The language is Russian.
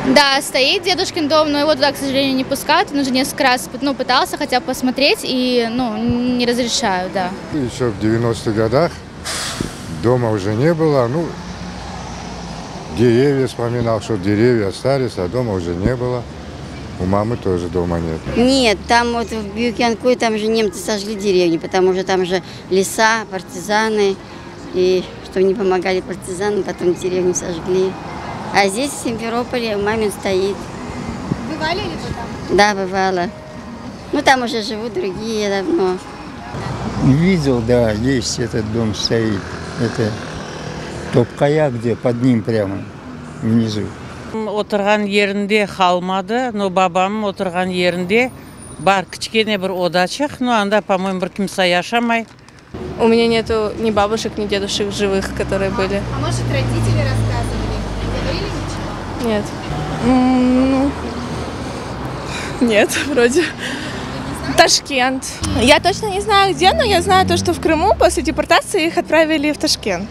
Да, стоит дедушкин дом, но его туда, к сожалению, не пускают. Он уже несколько раз пытался хотя бы посмотреть и не разрешают, да. Еще в 90-х годах дома уже не было. Деревья вспоминал, что деревья остались, а дома уже не было. У мамы тоже дома нет. Нет, там вот в Бьюкянку, там же немцы сожгли деревни, потому что там же леса, партизаны. И чтобы не помогали партизанам, потом деревню сожгли. А здесь, в Симферополе, мамин стоит. Бывали ли вы там? Да, бывало. Там уже живут другие давно. Видел, да, есть этот дом стоит. Это Топкая, где под ним прямо внизу. Отырған yerінде қалмады, но бабам отырған yerінде бар кішкене бір одачық, но анда, по-моему, бір kimse yaşamay. У меня нету ни бабушек, ни дедушек живых, которые были. А может, родители рассказывали? Не говорили ничего? Нет. Нет, вроде. Ташкент. Я точно не знаю где, но я знаю то, что в Крыму после депортации их отправили в Ташкент.